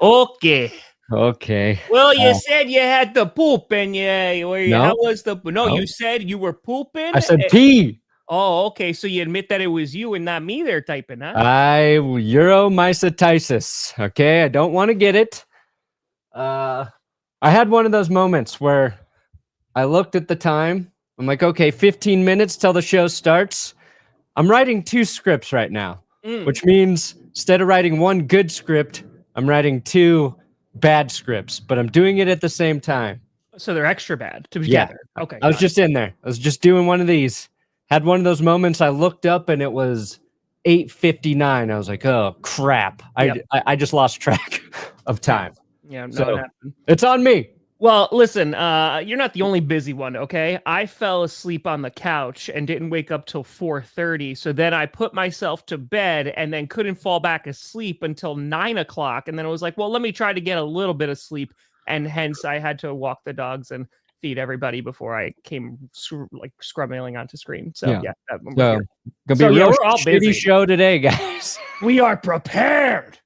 Okay. Okay. Well, you said you had to poop, and how was the? No, No. you said you were pooping. I said pee. Oh, okay. So you admit that it was you and not me there typing, huh? Uromycetitis. Okay, I don't want to get it. I had one of those moments where I looked at the time. I'm like, okay, 15 minutes till the show starts. I'm writing 2 scripts right now, which means instead of writing 1 good script, I'm writing 2 bad scripts, but I'm doing it at the same time. So they're extra bad together. Yeah. Okay. I was just in there. I was just doing one of these. Had one of those moments. I looked up and it was 8:59. I was like, oh crap. Yep. I just lost track of time. Yeah, no, So it happened. it's on me. Well, listen, you're not the only busy one, okay? I fell asleep on the couch and didn't wake up till 4:30. So then I put myself to bed and then couldn't fall back asleep until 9 o'clock. And then I was like, well, let me try to get a little bit of sleep. And hence I had to walk the dogs and feed everybody before I came scrummailing onto screen. So yeah, gonna be a real shitty show today, guys. We are prepared.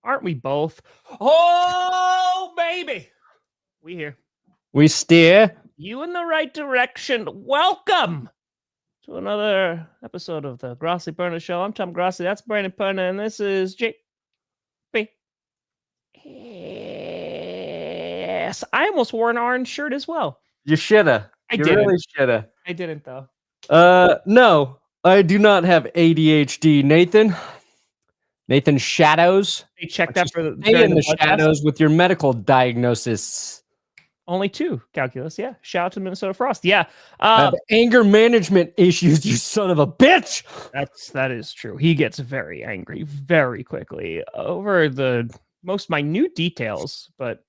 Aren't we both? Oh, baby. We here. We steer you in the right direction. Welcome to another episode of the Grossi Perna Show. I'm Tom Grossi. That's Brandon Perna, and this is JP. Yes, I almost wore an orange shirt as well. You shoulda. You really shoulda. I didn't, though. No, I do not have ADHD, Nathan. Nathan Shadows. They checked that for the stay in the shadows with your medical diagnosis. Only 2 calculus. Yeah. Shout out to Minnesota Frost. Yeah. Anger management issues, you son of a bitch. That is true. He gets very angry very quickly over the most minute details, but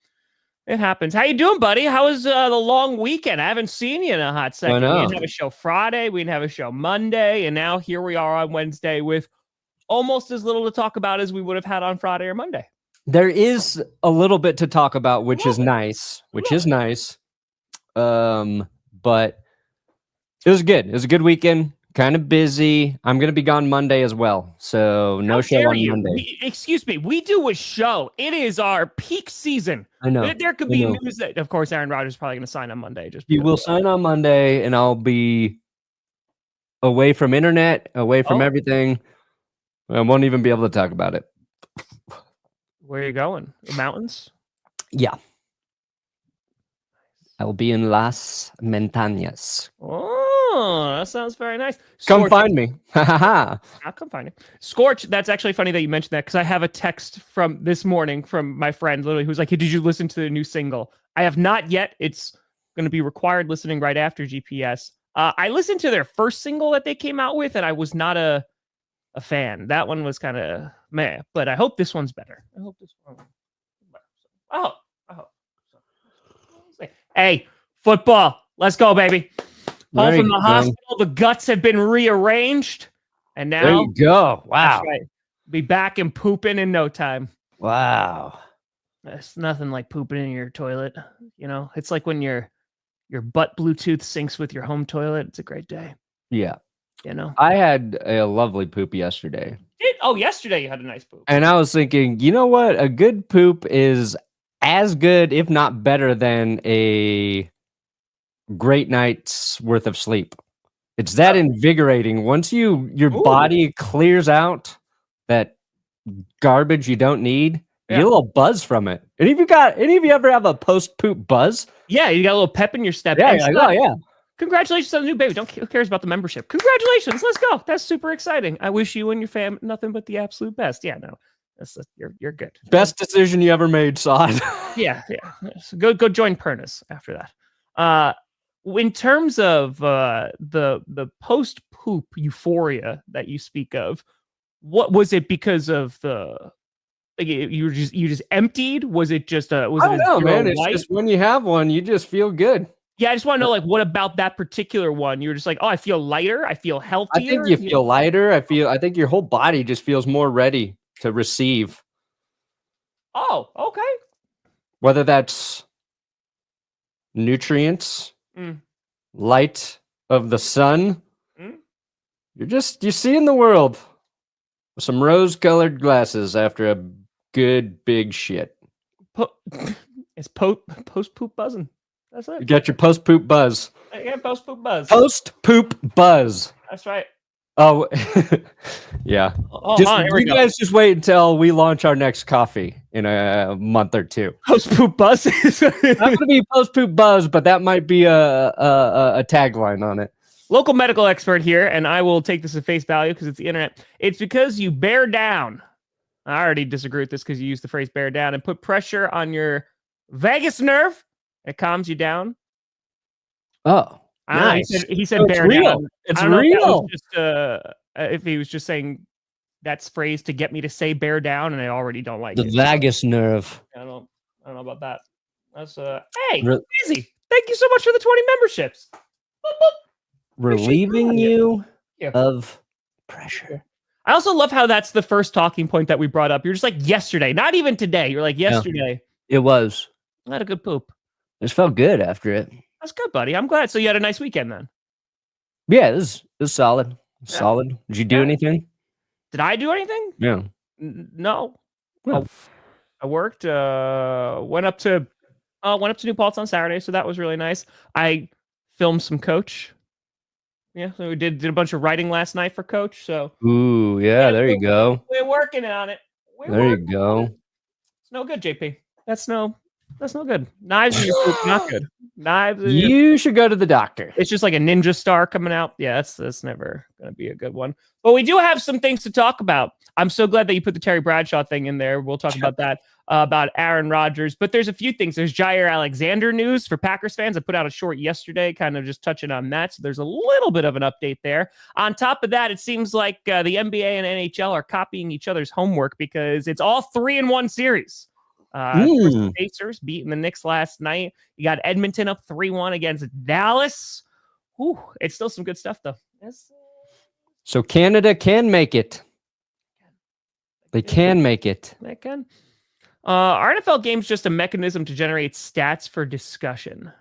it happens. How you doing, buddy? How was the long weekend? I haven't seen you in a hot second. We didn't have a show Friday. We didn't have a show Monday. And now here we are on Wednesday with almost as little to talk about as we would have had on Friday or Monday. There is a little bit to talk about, which is nice. But it was good. It was a good weekend. Kind of busy. I'm going to be gone Monday as well. So no show on Monday. Excuse me. We do a show. It is our peak season. I know. There could be news that, of course, Aaron Rodgers is probably going to sign on Monday. He will sign on Monday, and I'll be away from internet, away from everything. I won't even be able to talk about it. Where are you going? The mountains? Yeah. I'll be in Las Montañas. Oh, that sounds very nice. Come find me. I'll come find you. Scorch, that's actually funny that you mentioned that because I have a text from this morning from my friend literally who's like, hey, did you listen to the new single? I have not yet. It's going to be required listening right after GPS. I listened to their first single that they came out with, and I was not a fan. That one was kind of meh, but I hope this one's better. I hope this one. I hope. Hey, football. Let's go, baby. Home from the hospital. The guts have been rearranged. And now. There you go. Wow. That's right. Be back and pooping in no time. Wow. There's nothing like pooping in your toilet. You know, it's like when your butt Bluetooth syncs with your home toilet. It's a great day. Yeah. You know, I had a lovely poop yesterday. Yesterday you had a nice poop. And I was thinking, you know what? A good poop is as good, if not better, than a great night's worth of sleep. It's that invigorating. Once your body clears out that garbage you don't need, you get a little buzz from it. Any of you ever have a post-poop buzz? Yeah, you got a little pep in your step. Yeah, yeah. Congratulations on the new baby. Who cares about the membership? Congratulations. Let's go. That's super exciting. I wish you and your fam nothing but the absolute best. Yeah, no. You're good. Best decision you ever made, Sod. Yeah. So go join Pernas after that. In terms of the post-poop euphoria that you speak of, what was it because of the Like you just emptied? Was it just I don't know, man. It's white? just when you have one, you just feel good. Yeah, I just want to know, like, what about that particular one? You were just like, oh, I feel lighter. I feel healthier. I think you feel lighter. I think your whole body just feels more ready to receive. Oh, okay. Whether that's nutrients, light of the sun, you're seeing the world with some rose-colored glasses after a good big shit. It's post-poop buzzing. That's it. You got your post-poop buzz. Yeah, post-poop buzz. Post-poop buzz. That's right. Oh, yeah. You guys just wait until we launch our next coffee in a month or two. Post-poop buzz. Not going to be post-poop buzz, but that might be a tagline on it. Local medical expert here, and I will take this at face value because it's the internet. It's because you bear down. I already disagree with this because you use the phrase bear down and put pressure on your vagus nerve. It calms you down. Oh, nice. He said bear down. It's real. If he was just saying that's phrase to get me to say bear down, and I already don't like the vagus nerve. I don't know about that. That's hey, easy. Thank you so much for the 20 memberships. Boop, boop. Relieving you of pressure. I also love how that's the first talking point that we brought up. You're just like yesterday, not even today. You're like yesterday. Yeah, it was. I had a good poop. It felt good after it. That's good, buddy. I'm glad. So you had a nice weekend then. Yeah, it was solid. Solid. Did you do anything? Did I do anything? Yeah. No. Oh. I worked. Went up to New Paltz on Saturday, so that was really nice. I filmed some Coach. Yeah, so we did a bunch of writing last night for Coach. So ooh, yeah, there you go. We're working on it. There you go. It's no good, JP. That's no good. Knives in your poop, not good. Knives. You should go to the doctor. It's just like a ninja star coming out. Yeah, that's never gonna be a good one. But we do have some things to talk about. I'm so glad that you put the Terry Bradshaw thing in there. We'll talk about that. About Aaron Rodgers, but there's a few things. There's Jaire Alexander news for Packers fans. I put out a short yesterday, kind of just touching on that. So there's a little bit of an update there. On top of that, it seems like the NBA and NHL are copying each other's homework because it's all 3-1 series. The Pacers beating the Knicks last night. You got Edmonton up 3-1 against Dallas. Ooh, it's still some good stuff though. So Canada can make it. They can make it. They can. Are NFL games just a mechanism to generate stats for discussion?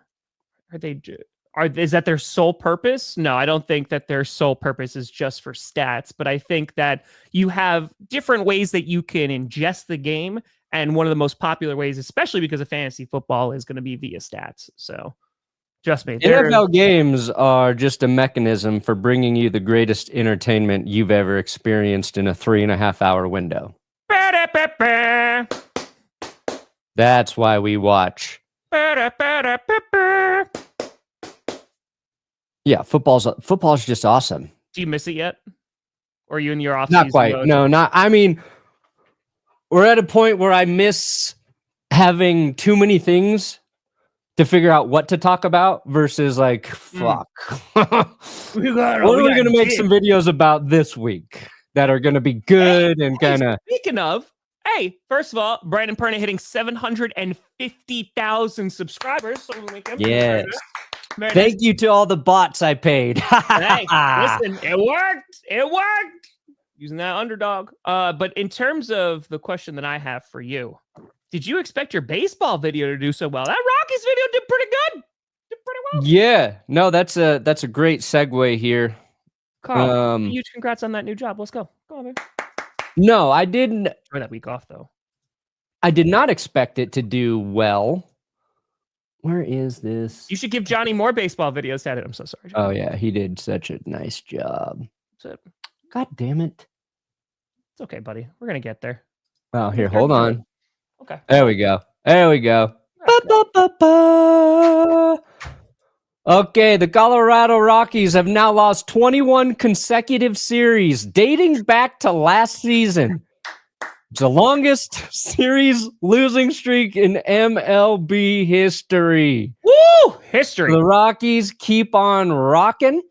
Is that their sole purpose? No, I don't think that their sole purpose is just for stats, but I think that you have different ways that you can ingest the game, and one of the most popular ways, especially because of fantasy football, is going to be via stats. So, trust me. NFL games are just a mechanism for bringing you the greatest entertainment you've ever experienced in a 3.5-hour window. That's why we watch. Yeah, football's just awesome. Do you miss it yet? Or are you in your off? Not quite. Mode? No, not. I mean, we're at a point where I miss having too many things to figure out what to talk about versus like, fuck. What are we going to make some videos about this week that are going to be good and kind of. Speaking of. Hey, first of all, Brandon Perna hitting 750,000 subscribers. Yes. Thank you to all the bots I paid. Hey, listen, it worked. It worked. Using that underdog. But in terms of the question that I have for you, did you expect your baseball video to do so well? That Rockies video did pretty good. Did pretty well. Yeah. No, that's a great segue here. Carl, huge congrats on that new job. Let's go. Go on, man. No, I didn't. For that week off, though. I did not expect it to do well. Where is this? You should give Johnny more baseball videos to edit. I'm so sorry, Johnny. Oh, yeah. He did such a nice job. That's it. God damn it. It's okay, buddy. We're going to get there. Oh, here. Hold on. Okay. There we go. There we go. Okay, the Colorado Rockies have now lost 21 consecutive series, dating back to last season. It's the longest series losing streak in MLB history. Woo! History. The Rockies keep on rocking.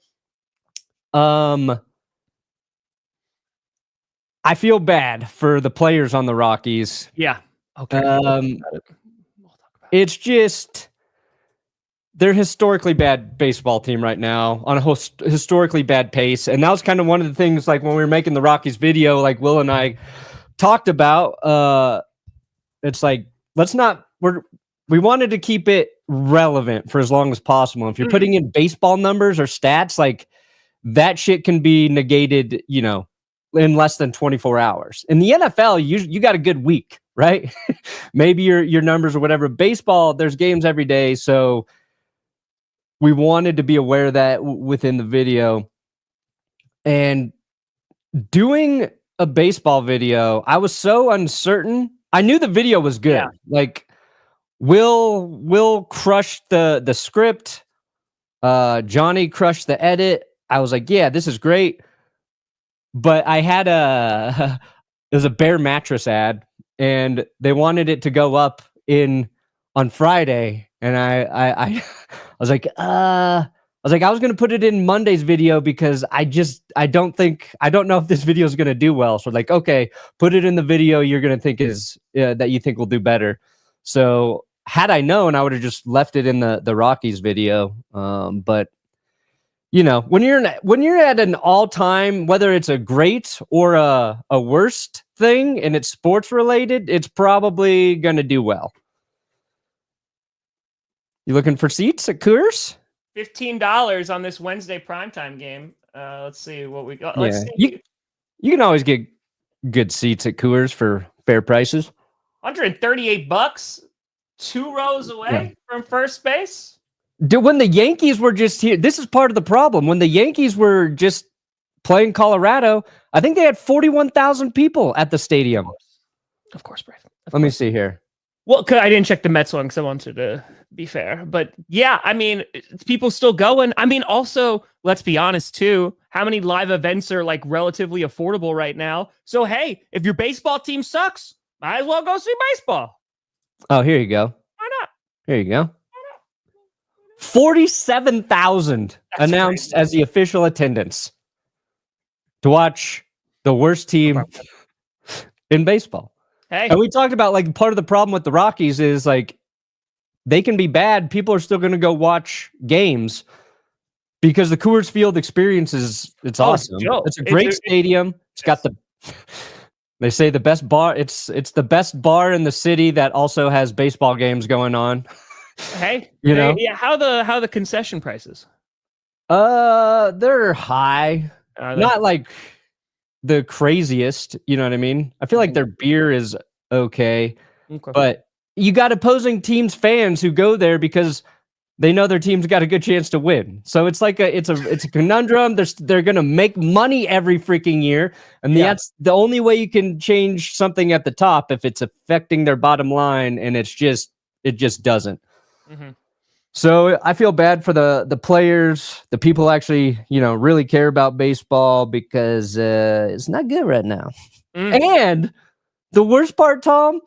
I feel bad for the players on the Rockies. Yeah. Okay. It's just they're a historically bad baseball team right now on a historically bad pace. And that was kind of one of the things, like when we were making the Rockies video, like Will and I talked about, it's like, we wanted to keep it relevant for as long as possible. If you're putting in baseball numbers or stats, like that shit can be negated, in less than 24 hours. In the NFL, you got a good week, right? Maybe your numbers or whatever. Baseball, there's games every day. So we wanted to be aware of that within the video. And doing a baseball video, I was so uncertain. I knew the video was good. Yeah. Like Will crushed the script. Johnny crushed the edit. I was like, yeah, this is great. But I had it was a Bear mattress ad, and they wanted it to go up on Friday. And I was like, I was going to put it in Monday's video because I don't know if this video is going to do well. So like, okay, put it in the video you're going to think that you think will do better. So had I known, I would have just left it in the Rockies video. But when you're at an all-time, whether it's a great or a worst thing and it's sports related, it's probably going to do well. You looking for seats at Coors? $15 on this Wednesday primetime game. Let's see what we got. Yeah. You can always get good seats at Coors for fair prices. $138, 2 rows away from first base. Dude, when the Yankees were just here, this is part of the problem. When the Yankees were just playing Colorado, I think they had 41,000 people at the stadium. Of course, Brave. Let me see here. Well, I didn't check the Mets one because I wanted to be fair. But yeah, I mean, people still going. I mean, also, let's be honest too. How many live events are like relatively affordable right now? So, hey, if your baseball team sucks, might as well go see baseball. Oh, here you go. Why not? Here you go. 47,000 announced as the official attendance to watch the worst team in baseball. Hey. And we talked about like part of the problem with the Rockies is like they can be bad. People are still going to go watch games because the Coors Field experience it's awesome. It's a great stadium. It's got they say the best bar. It's the best bar in the city that also has baseball games going on. Hey, yeah. How the concession prices? They're high. Not like the craziest, you know what I mean? I feel like their beer is okay. But you got opposing teams fans who go there because they know their team's got a good chance to win. So it's like it's a conundrum. They're gonna make money every freaking year, and that's the only way you can change something at the top if it's affecting their bottom line, and it just doesn't. Mm-hmm. So I feel bad for the players, the people who actually, really care about baseball because it's not good right now. And the worst part, Tom,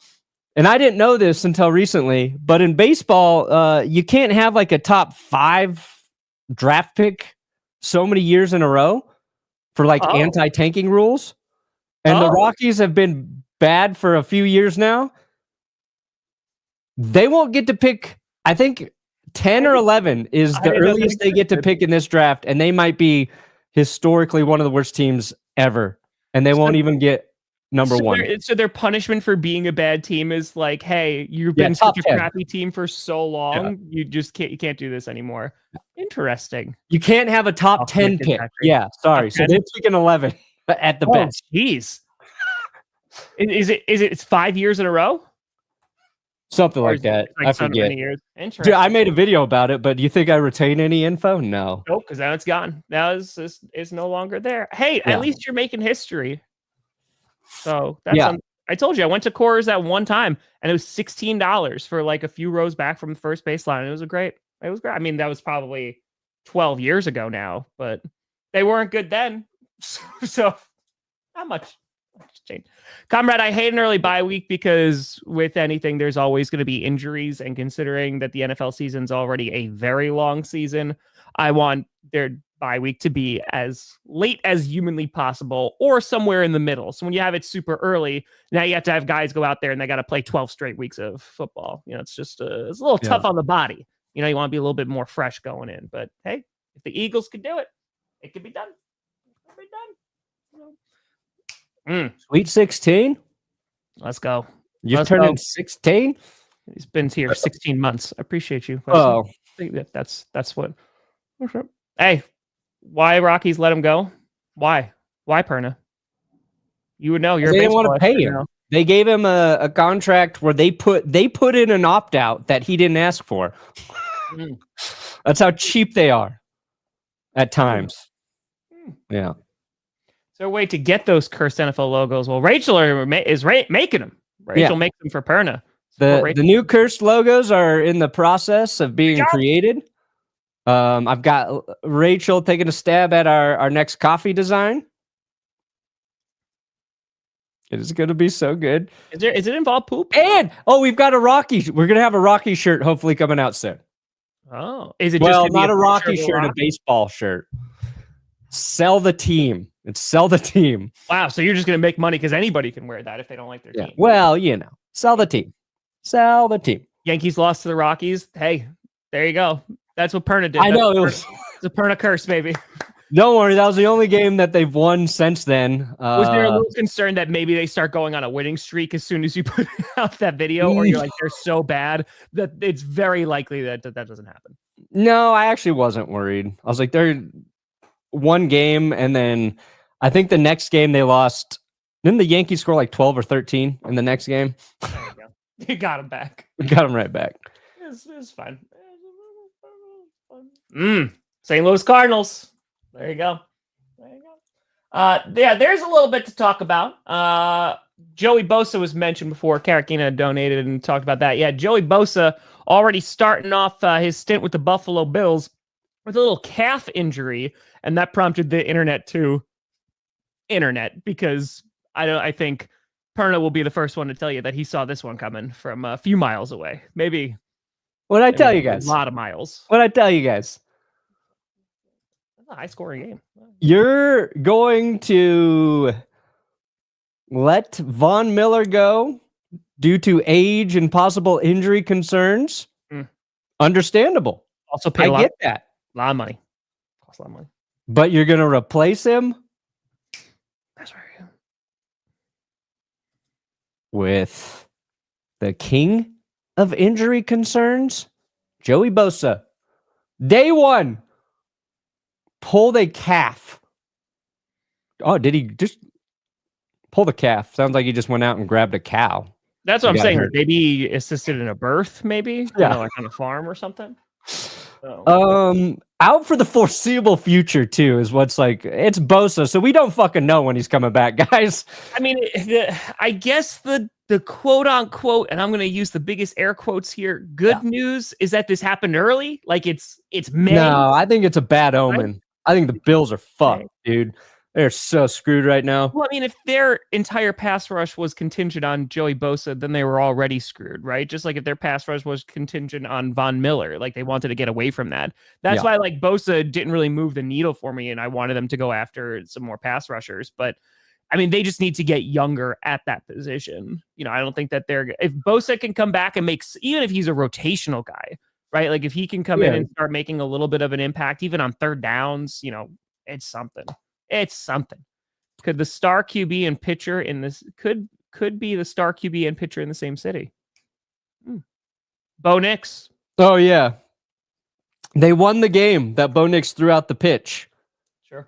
and I didn't know this until recently, but in baseball, you can't have like a top 5 draft pick so many years in a row for like anti-tanking rules. And the Rockies have been bad for a few years now. They won't get to pick, I think 10 or 11 is the earliest they get to pick in this draft, and they might be historically one of the worst teams ever, and they won't even get number 1. So their punishment for being a bad team is like, hey, you've been such a crappy team for so long, you can't do this anymore. Interesting. You can't have a top 10 pick. Yeah, sorry. So they're picking 11 at the best. Jeez. Is it 5 years in a row? Something like that. I forget. Dude, I made a video about it, but do you think I retain any info? No. Nope, because now it's gone. Now it's no longer there. Hey, at least you're making history. So that's I told you I went to Coors at one time, and it was $16 for like a few rows back from the first baseline. It was great. I mean, that was probably 12 years ago now, but they weren't good then. So not much. Comrade, I hate an early bye week because with anything, there's always going to be injuries. And considering that the NFL season's already a very long season, I want their bye week to be as late as humanly possible or somewhere in the middle. So when you have it super early, now you have to have guys go out there and they got to play 12 straight weeks of football. It's just it's a little tough on the body. You want to be a little bit more fresh going in. But hey, if the Eagles could do it, it could be done. It could be done. Sweet 16? Let's go. You're turning 16? He's been here 16 months. I appreciate you. Oh. I think that's what. Hey, why Rockies let him go? Why Perna? You would know. They didn't want to pay him. Now. They gave him a contract where they put in an opt-out that he didn't ask for. That's how cheap they are at times. Yeah. Is there a way to get those cursed NFL logos? Well, Rachel is making them. Rachel makes them for Perna. The new cursed logos are in the process of being created. I've got Rachel taking a stab at our next coffee design. It is going to be so good. Is it involve poop? And we've got a Rocky. We're going to have a Rocky shirt hopefully coming out soon. Oh, is it just not a Rocky shirt, a baseball shirt? Sell the team. It's sell the team. Wow, so you're just going to make money because anybody can wear that if they don't like their team. Well, sell the team. Sell the team. Yankees lost to the Rockies. Hey, there you go. That's what Perna did. I know it's a Perna curse, baby. Don't worry, that was the only game that they've won since then. Was there a little concern that maybe they start going on a winning streak as soon as you put out that video, or you're like they're so bad that it's very likely that doesn't happen? No, I actually wasn't worried. I was like, they're one game, and then I think the next game they lost. Didn't the Yankees score like 12 or 13 in the next game? There you go. You got him back. Got him right back. It's fine. St. Louis Cardinals. There you go. There's a little bit to talk about. Joey Bosa was mentioned before. Karakina donated and talked about that. Yeah, Joey Bosa already starting off his stint with the Buffalo Bills with a little calf injury, and that prompted the internet because I think Perna will be the first one to tell you that he saw this one coming from a few miles away. Maybe. What I tell you guys? A lot of miles. What I tell you guys? That's a high-scoring game. You're going to let Von Miller go due to age and possible injury concerns? Understandable. Also, pay I get that. A lot of money. Costs a lot of money. But you're going to replace him? That's right. With the king of injury concerns, Joey Bosa. Day one, pulled a calf. Oh, did he just pull the calf? Sounds like he just went out and grabbed a cow. That's what I'm saying. Maybe he assisted in a birth, maybe? Yeah. Like on a farm or something? Out for the foreseeable future, too, is what's like, it's Bosa, so we don't fucking know when he's coming back, guys. I mean, I guess the quote unquote, and I'm going to use the biggest air quotes here, good news is that this happened early. Like it's May. No, I think it's a bad omen. I think the Bills are fucked, dude. They're so screwed right now. Well, I mean, if their entire pass rush was contingent on Joey Bosa, then they were already screwed, right? Just like if their pass rush was contingent on Von Miller, like they wanted to get away from that. That's why like Bosa didn't really move the needle for me, and I wanted them to go after some more pass rushers. But I mean, they just need to get younger at that position. I don't think that if Bosa can come back and even if he's a rotational guy, right? Like if he can come in and start making a little bit of an impact, even on third downs, it's something. It's something. Could the star QB and pitcher in this could be the star QB and pitcher in the same city? Bo Nix. Oh yeah, they won the game that Bo Nix threw out the pitch. Sure.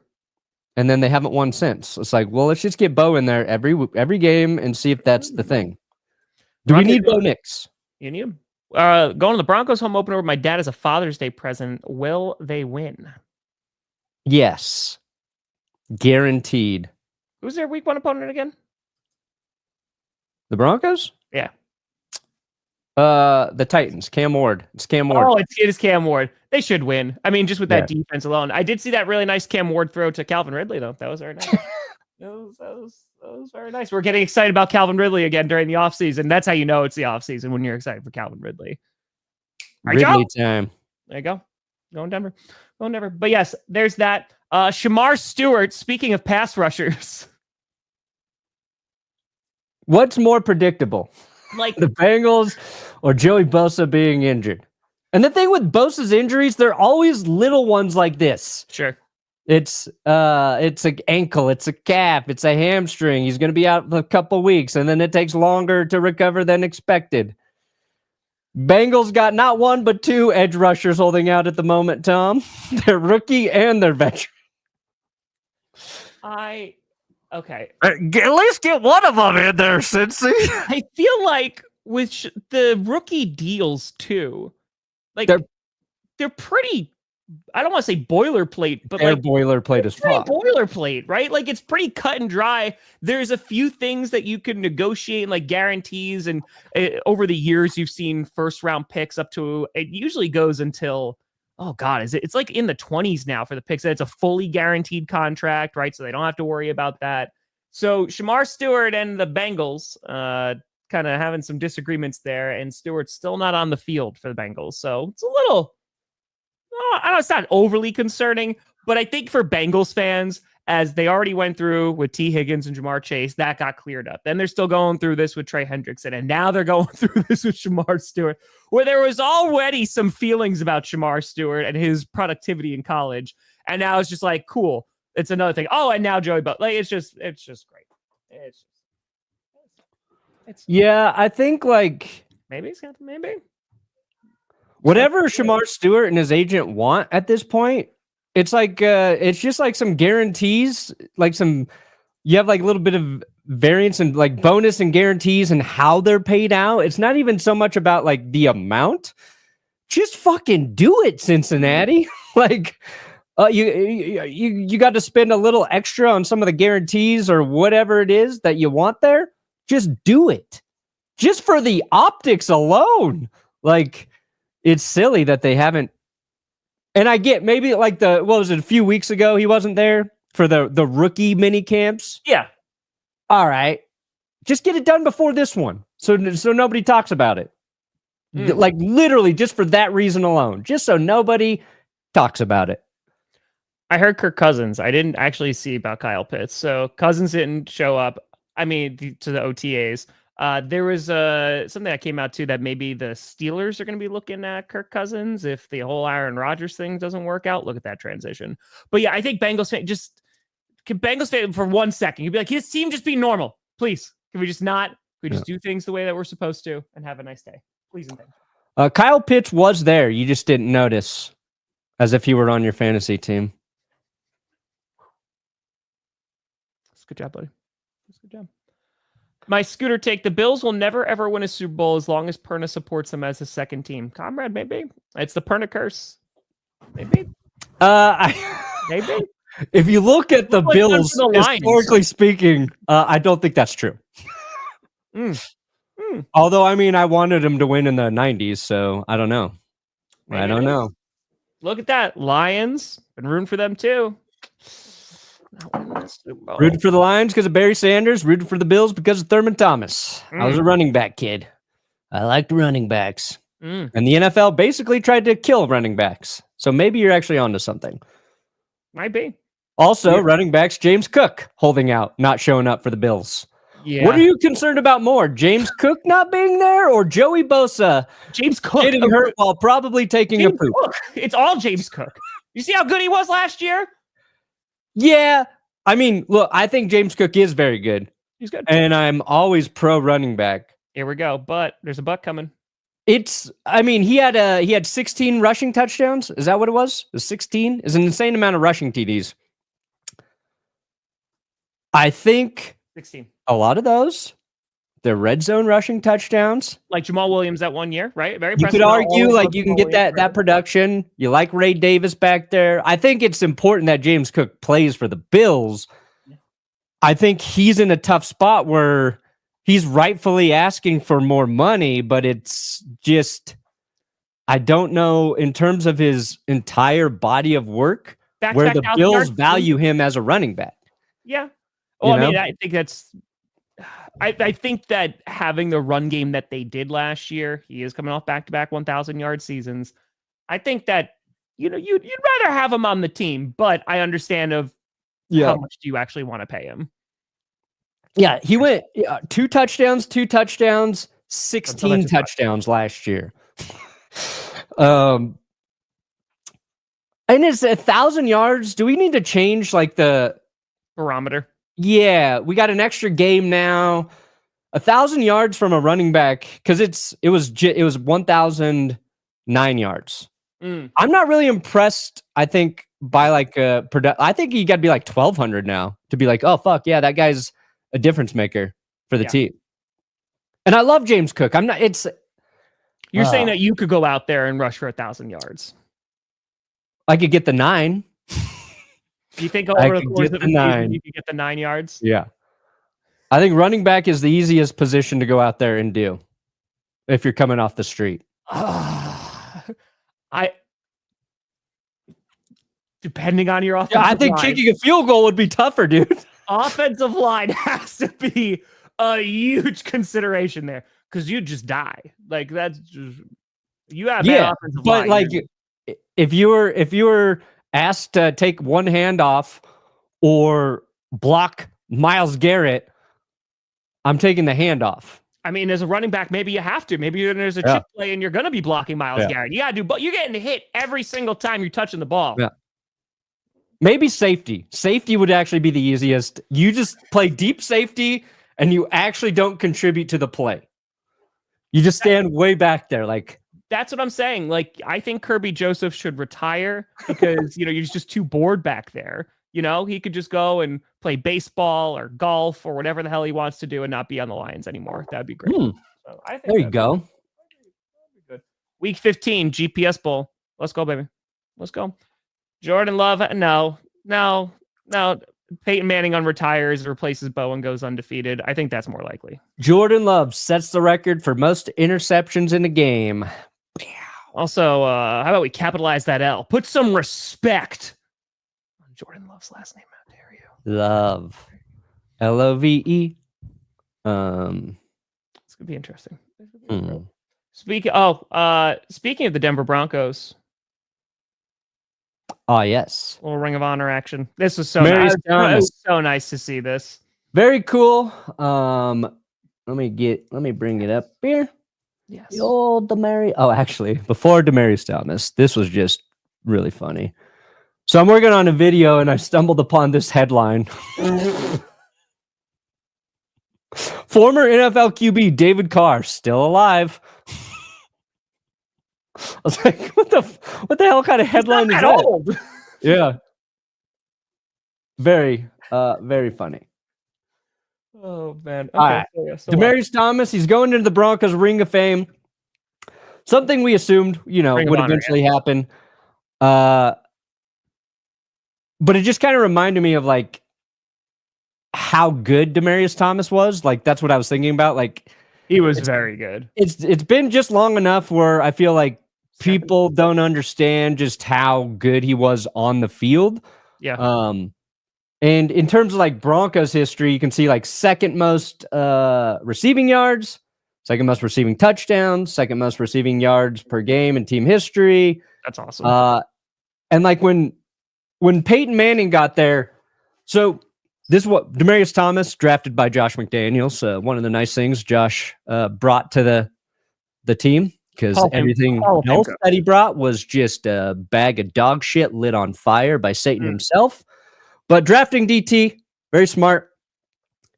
And then they haven't won since. It's like, well, let's just get Bo in there every game and see if that's the thing. Do we need Bo Nix? You need him. Going to the Broncos home opener with my dad as a Father's Day present. Will they win? Yes. Guaranteed. Who's their week one opponent again? The Broncos? Yeah. The Titans. Cam Ward. It's Cam Ward. Oh, it is Cam Ward. They should win. I mean, just with that defense alone. I did see that really nice Cam Ward throw to Calvin Ridley, though. That was very nice. that was very nice. We're getting excited about Calvin Ridley again during the offseason. That's how you know it's the offseason, when you're excited for Calvin Ridley. Ridley time. There you go. Going Denver. Oh, never. But yes, there's that. Shemar Stewart, speaking of pass rushers. What's more predictable? Like the Bengals or Joey Bosa being injured? And the thing with Bosa's injuries, they're always little ones like this. Sure. It's an ankle, it's a calf, it's a hamstring. He's going to be out for a couple weeks, and then it takes longer to recover than expected. Bengals got not one, but two edge rushers holding out at the moment, Tom. They're rookie and they're veteran. Okay. At least get one of them in there, Cincy. I feel like with the rookie deals too, like they're pretty, I don't want to say boilerplate, but they're like boilerplate as fuck. Boilerplate, right? Like it's pretty cut and dry. There's a few things that you can negotiate, like guarantees, and over the years you've seen first round picks up to, it usually goes until, oh God, it's like in the 20s now for the picks. It's a fully guaranteed contract, right? So they don't have to worry about that. So Shemar Stewart and the Bengals kind of having some disagreements there, and Stewart's still not on the field for the Bengals. So it's a little, I know it's not overly concerning, but I think for Bengals fans, as they already went through with T. Higgins and Jamar Chase, that got cleared up. Then they're still going through this with Trey Hendrickson, and now they're going through this with Shemar Stewart, where there was already some feelings about Shemar Stewart and his productivity in college, and now it's just like, cool, it's another thing. Oh, and now Joey Bosa, like it's just great. Yeah, I think like maybe. Whatever Shemar Stewart and his agent want at this point, it's like it's just like some guarantees, like you have like a little bit of variance and like bonus and guarantees and how they're paid out. It's not even so much about like the amount. Just fucking do it, Cincinnati. Like you got to spend a little extra on some of the guarantees or whatever it is that you want there. Just do it. Just for the optics alone. Like, it's silly that they haven't. And I get maybe like what was it, a few weeks ago he wasn't there for the rookie mini camps? Yeah. All right. Just get it done before this one. So nobody talks about it. Like literally just for that reason alone. Just so nobody talks about it. I heard Kirk Cousins. I didn't actually see about Kyle Pitts. So Cousins didn't show up. I mean, to the OTAs. There was something that came out too that maybe the Steelers are going to be looking at Kirk Cousins if the whole Aaron Rodgers thing doesn't work out. Look at that transition. But yeah, I think Bengals fan for 1 second. You'd be like, his team just be normal, please. Can we just not? Can we just do things the way that we're supposed to and have a nice day, please and thank you. Kyle Pitts was there. You just didn't notice, as if he were on your fantasy team. That's a good job, buddy. That's a good job. My Scooter take, the Bills will never, ever win a Super Bowl as long as Perna supports them as his second team. Comrade, maybe. It's the Perna curse. Maybe. Maybe. If you look at the Bills, historically speaking, I don't think that's true. Although, I mean, I wanted him to win in the 90s, so I don't know. Maybe I don't know. Look at that. Lions. Been rooting for them, too. Rooted for the Lions because of Barry Sanders. Rooted for the Bills because of Thurman Thomas. I was a running back kid. I liked running backs. And the NFL basically tried to kill running backs. So maybe you're actually onto something. Might be. Also, running backs, James Cook holding out, not showing up for the Bills. Yeah. What are you concerned about more? James Cook not being there or Joey Bosa James Cook getting hurt while probably taking a poop? Cook. It's all James Cook. You see how good he was last year? Yeah. I mean, look, I think James Cook is very good. He's good. And I'm always pro running back. Here we go. But there's a butt coming. I mean, he had 16 rushing touchdowns. Is that what it was? 16 is an insane amount of rushing TDs. I think 16. A lot of those, they're red zone rushing touchdowns. Like Jamal Williams that 1 year, right? Very impressive. You could argue like you can get that production. You like Ray Davis back there. I think it's important that James Cook plays for the Bills. I think he's in a tough spot where he's rightfully asking for more money, but it's just, I don't know in terms of his entire body of work where the Bills value him as a running back. Yeah. Well, I mean, I think that's, I think that having the run game that they did last year, he is coming off back-to-back 1,000-yard seasons. I think that you'd rather have him on the team, but I understand how much do you actually want to pay him? Yeah, he went 2 touchdowns, 16 touchdowns last year. And it's 1,000 yards. Do we need to change like the barometer? Yeah, we got an extra game now. 1,000 yards from a running back because it was 1,009 yards. I'm not really impressed. I think by like I think you got to be like 1,200 now to be like, oh fuck yeah, that guy's a difference maker for the team. And I love James Cook. I'm not. You're saying that you could go out there and rush for 1,000 yards. I could get the 9. Do you think over the course of the season you could get the 9 yards? Yeah. I think running back is the easiest position to go out there and do if you're coming off the street. Depending on your offensive line. I think kicking a field goal would be tougher, dude. Offensive line has to be a huge consideration there because you just die. Like that's just you have bad offensive line. But like if you were asked to take one hand off or block Myles Garrett, I'm taking the hand off. I mean, as a running back, maybe you have to. Maybe there's a chip play and you're going to be blocking Myles Garrett. You got to do, but you're getting hit every single time you're touching the ball. Yeah. Maybe safety. Safety would actually be the easiest. You just play deep safety and you actually don't contribute to the play. You just stand way back there. Like that's what I'm saying. Like, I think Kirby Joseph should retire because, you're just too bored back there. He could just go and play baseball or golf or whatever the hell he wants to do and not be on the Lions anymore. That'd be great. So I think there you go. That'd be good. Week 15, GPS Bowl. Let's go, baby. Let's go. Jordan Love. No. Peyton Manning unretires, replaces Bo and goes undefeated. I think that's more likely. Jordan Love sets the record for most interceptions in a game. Also, how about we capitalize that L? Put some respect on Jordan Love's last name. How dare you? Love. Love. It's gonna be interesting. Speaking of the Denver Broncos. Oh yes, a little Ring of Honor action. This was so nice. It was so nice to see this. Very cool. Let me bring it up here. Yes. The old Demaryius. Oh, actually, before Demaryius Thomas, this was just really funny. So I'm working on a video and I stumbled upon this headline. Former NFL QB David Carr still alive. I was like, what the hell kind of headline is that? Old. Yeah. Very funny. Oh man. Okay. All right. Demaryius Thomas, he's going into the Broncos Ring of Fame. Something we assumed, would eventually happen. But it just kind of reminded me of like how good Demaryius Thomas was. Like that's what I was thinking about. Like he was very good. It's been just long enough where I feel like people don't understand just how good he was on the field. Yeah. And in terms of like Broncos history, you can see like second most receiving yards, second most receiving touchdowns, second most receiving yards per game in team history. That's awesome. And like when Peyton Manning got there, so this is what Demaryius Thomas, drafted by Josh McDaniels. One of the nice things Josh brought to the team, because everything else that he brought was just a bag of dog shit lit on fire by Satan himself. But drafting DT, very smart.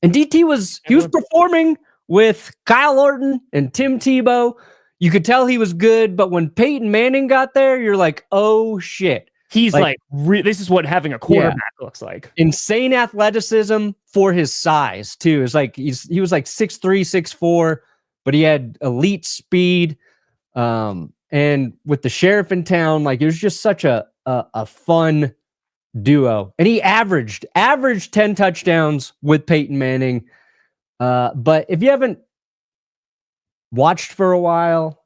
And DT was performing with Kyle Orton and Tim Tebow. You could tell he was good, but when Peyton Manning got there, you're like, oh shit. He's like this is what having a quarterback looks like. Insane athleticism for his size too. It's like he was like 6'3", 6'4", but he had elite speed. And with the sheriff in town, like it was just such a fun duo. And he averaged 10 touchdowns with Peyton Manning. But if you haven't watched for a while,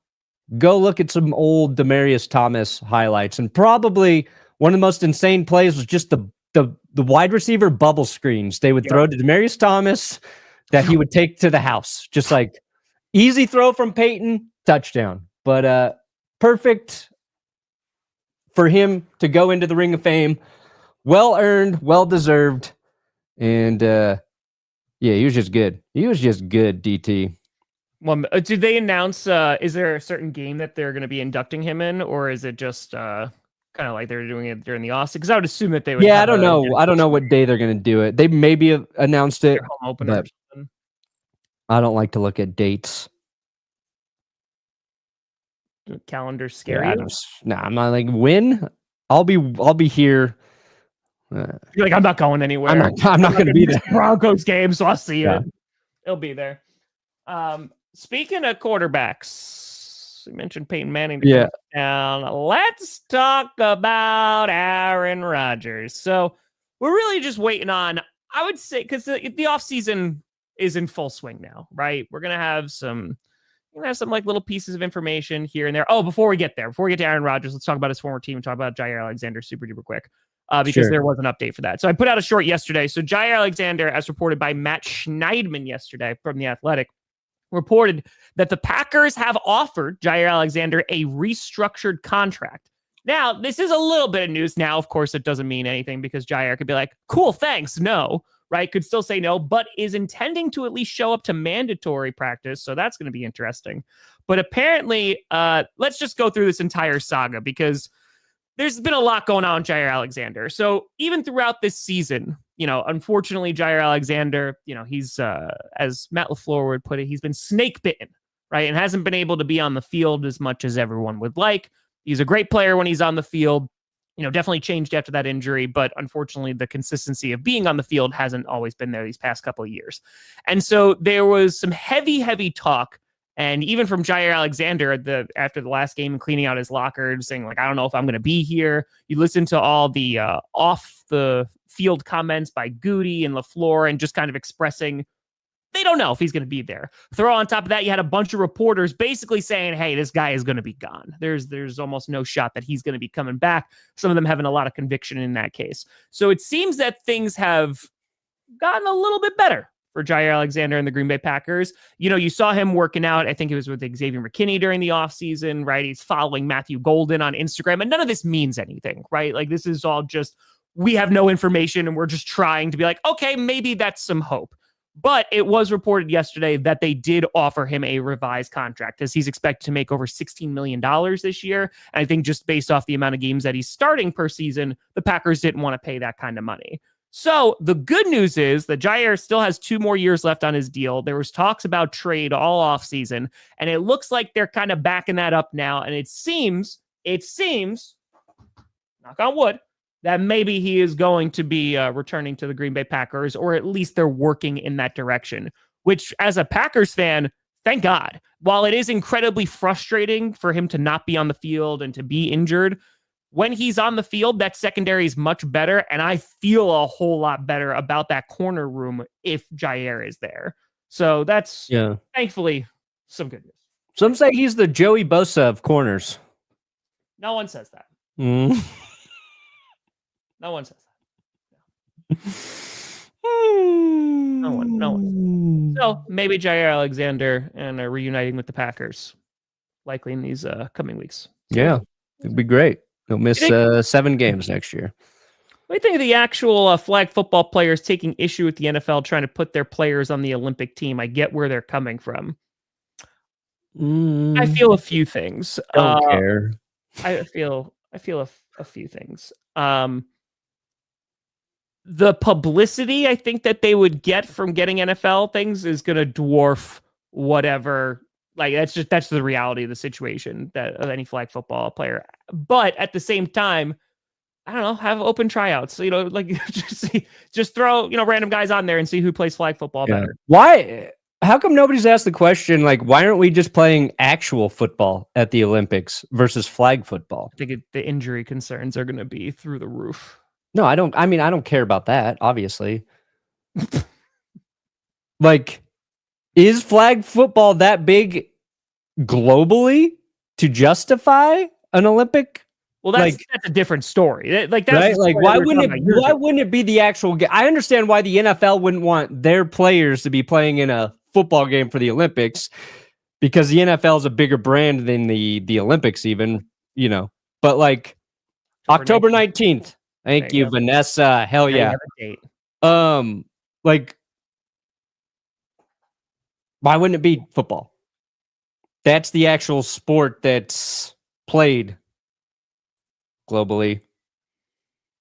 go look at some old Demaryius Thomas highlights. And probably one of the most insane plays was just the wide receiver bubble screens they would throw to Demaryius Thomas that he would take to the house. Just like easy throw from Peyton, touchdown. But perfect for him to go into the Ring of Fame. Well earned, well deserved, and he was just good. He was just good, DT. Well, did they announce? Is there a certain game that they're going to be inducting him in, or is it just kind of like they're doing it during the offseason? Because I would assume that they would. Yeah, I don't know. I don't know what day they're going to do it. They maybe have announced it. Home opener or something. I don't like to look at dates. Calendar scary. Yeah, I'm not like when. I'll be here. You're like, I'm not going anywhere. I'm not going to be there. Broncos game, so I'll see it. It'll be there. Speaking of quarterbacks, we mentioned Peyton Manning. Down. Let's talk about Aaron Rodgers. So we're really just waiting on, I would say, because the offseason is in full swing now, right? We're gonna have some like little pieces of information here and there. Oh, before we get to Aaron Rodgers, let's talk about his former team and talk about Jaire Alexander super duper quick. Because there was an update for that. So I put out a short yesterday. So Jaire Alexander, as reported by Matt Schneidman yesterday from The Athletic, reported that the Packers have offered Jaire Alexander a restructured contract. Now, this is a little bit of news. Now, of course, it doesn't mean anything because Jaire could be like, cool, thanks, no, right? Could still say no, but is intending to at least show up to mandatory practice. So that's going to be interesting. But apparently, let's just go through this entire saga because there's been a lot going on with Jaire Alexander. So even throughout this season, unfortunately, Jaire Alexander, he's, as Matt LaFleur would put it, he's been snake bitten, right? And hasn't been able to be on the field as much as everyone would like. He's a great player when he's on the field, definitely changed after that injury, but unfortunately the consistency of being on the field hasn't always been there these past couple of years. And so there was some heavy talk. And even from Jaire Alexander after the last game, cleaning out his locker, saying like, I don't know if I'm going to be here. You listen to all the off the field comments by Goody and LaFleur and just kind of expressing they don't know if he's going to be there. Throw on top of that, you had a bunch of reporters basically saying, hey, this guy is going to be gone. There's almost no shot that he's going to be coming back. Some of them having a lot of conviction in that case. So it seems that things have gotten a little bit better for Jaire Alexander and the Green Bay Packers. You saw him working out. I think it was with Xavier McKinney during the offseason, right? He's following Matthew Golden on Instagram, and none of this means anything, right? Like, this is all just, we have no information, and we're just trying to be like, okay, maybe that's some hope. But it was reported yesterday that they did offer him a revised contract, as he's expected to make over $16 million this year. And I think just based off the amount of games that he's starting per season, the Packers didn't want to pay that kind of money. So the good news is that Jaire still has 2 more years left on his deal. There was talks about trade all offseason, and it looks like they're kind of backing that up now. And it seems, knock on wood, that maybe he is going to be returning to the Green Bay Packers, or at least they're working in that direction, which as a Packers fan, thank God. While it is incredibly frustrating for him to not be on the field and to be injured, when he's on the field, that secondary is much better, and I feel a whole lot better about that corner room if Jaire is there. So that's, thankfully, some good news. Some say he's the Joey Bosa of corners. No one says that. No one says that. No one. So maybe Jaire Alexander and reuniting with the Packers, likely in these coming weeks. Yeah, it'd be great. He'll miss 7 games next year. What do you think of the actual flag football players taking issue with the NFL trying to put their players on the Olympic team? I get where they're coming from. I feel a few things. Don't care. I feel a few things. The publicity I think that they would get from getting NFL things is going to dwarf whatever. Like, that's the reality of the situation of any flag football player. But at the same time, I don't know, have open tryouts. Like just throw random guys on there and see who plays flag football better. Why? How come nobody's asked the question, like, why aren't we just playing actual football at the Olympics versus flag football? I think the injury concerns are going to be through the roof. No, I don't. I mean, I don't care about that, obviously. Like, is flag football that big globally to justify an Olympic? Well, that's a different story. Like, that's right? Like, why wouldn't it be the actual game? I understand why the NFL wouldn't want their players to be playing in a football game for the Olympics, because the NFL is a bigger brand than the Olympics, even, But like, October 19th. Thank you, Vanessa. Hell yeah. Date. Like, why wouldn't it be football? That's the actual sport that's played globally.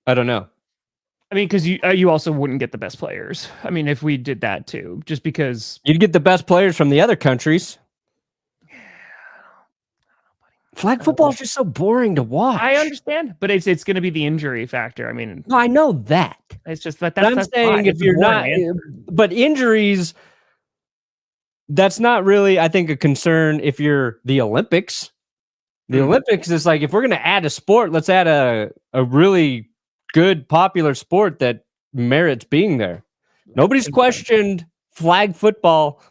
I don't know. I mean, because you also wouldn't get the best players. I mean, if we did that too, just because you'd get the best players from the other countries. Flag football is just so boring to watch. I understand, but it's going to be the injury factor. I mean, no, I know that. It's just that. I'm saying if you're not, but injuries, that's not really, I think, a concern if you're the Olympics. The Olympics is like, if we're going to add a sport, let's add a really good, popular sport that merits being there. Nobody's questioned flag football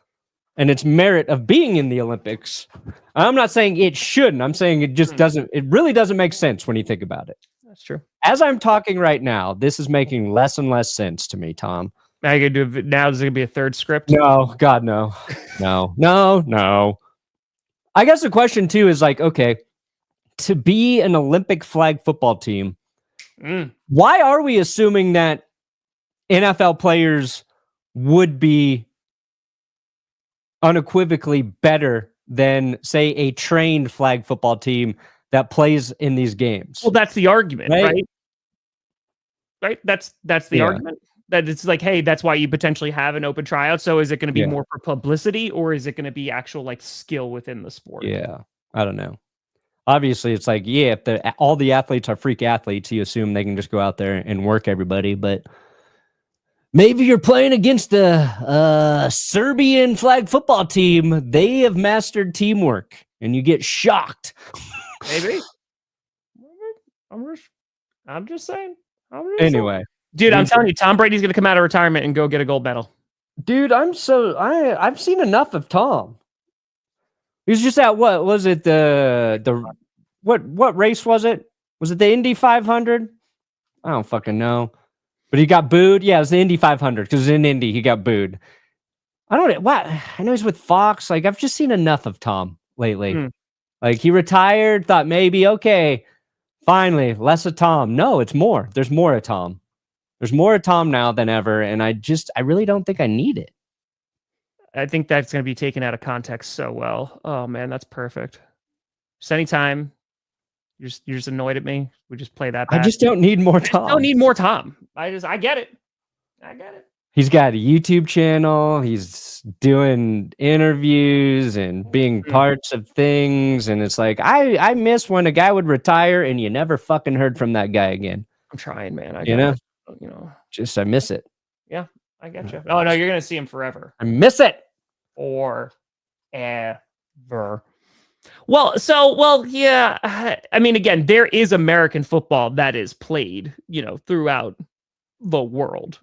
and its merit of being in the Olympics. I'm not saying it shouldn't. I'm saying it just doesn't. It really doesn't make sense when you think about it. That's true. As I'm talking right now, this is making less and less sense to me, Tom. Now is it going to be a third script? No, God, no. No. I guess the question too is like, okay, to be an Olympic flag football team, why are we assuming that NFL players would be unequivocally better than, say, a trained flag football team that plays in these games? Well, that's the argument, right? That's the argument. That it's like, hey, that's why you potentially have an open tryout. So is it going to be more for publicity, or is it going to be actual like skill within the sport? Yeah, I don't know. Obviously, it's like, if all the athletes are freak athletes, you assume they can just go out there and work everybody. But maybe you're playing against the Serbian flag football team. They have mastered teamwork, and you get shocked. Maybe. I'm just saying. Anyway. Dude, I'm telling you, Tom Brady's going to come out of retirement and go get a gold medal. Dude, I've seen enough of Tom. He was just at, what was it, what race was it? Was it the Indy 500? I don't fucking know. But he got booed. Yeah, it was the Indy 500 because in Indy he got booed. I know he's with Fox. Like, I've just seen enough of Tom lately. Like, he retired, thought maybe, okay, finally, less of Tom. No, it's more. There's more of Tom. There's more of Tom now than ever, and I really don't think I need it. I think that's going to be taken out of context so well. Oh, man, that's perfect. Just anytime you're just annoyed at me, we just play that back. I just don't need more Tom. I don't need more Tom. I get it. He's got a YouTube channel. He's doing interviews and being parts of things. And it's like, I miss when a guy would retire and you never fucking heard from that guy again. I'm trying, man. I miss it. Yeah, I get you. Oh, no, you're going to see him forever. I miss it. Forever. Well, yeah. I mean, again, there is American football that is played, throughout the world.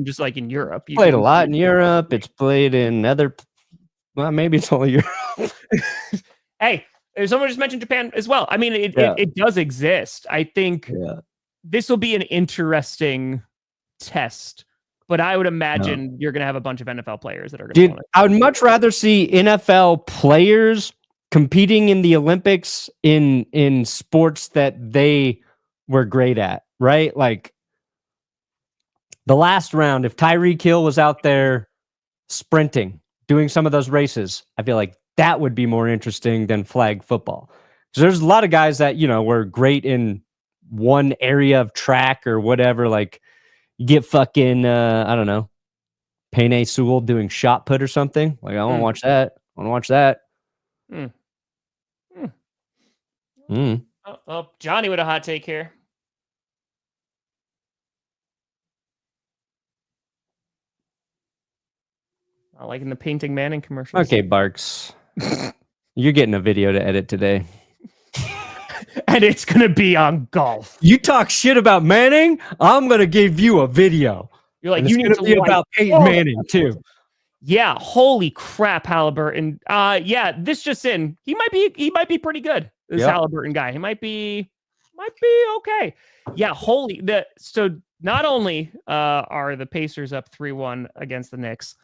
Just like in Europe. Played a lot in Europe. It's played in maybe it's only Europe. Hey, someone just mentioned Japan as well. I mean, it does exist. I think this will be an interesting test. But I would imagine you're going to have a bunch of NFL players that are going to. I would much rather see NFL players competing in the Olympics in sports that they were great at, right? Like the last round, if Tyreek Hill was out there sprinting, doing some of those races, I feel like that would be more interesting than flag football. Because there's a lot of guys that, were great in one area of track or whatever, like. You get fucking, I don't know, Penei Sewell doing shot put or something. Like, I want to watch that. Oh, Johnny with a hot take here. I liking the painting Manning commercials. Okay, Barks. You're getting a video to edit today. And it's going to be on golf. You talk shit about Manning, I'm going to give you a video. You're like, you need to be about Peyton Manning, too. Yeah, holy crap, Halliburton. This just in. He might be pretty good. This Halliburton guy. He might be okay. Yeah, so not only are the Pacers up 3-1 against the Knicks,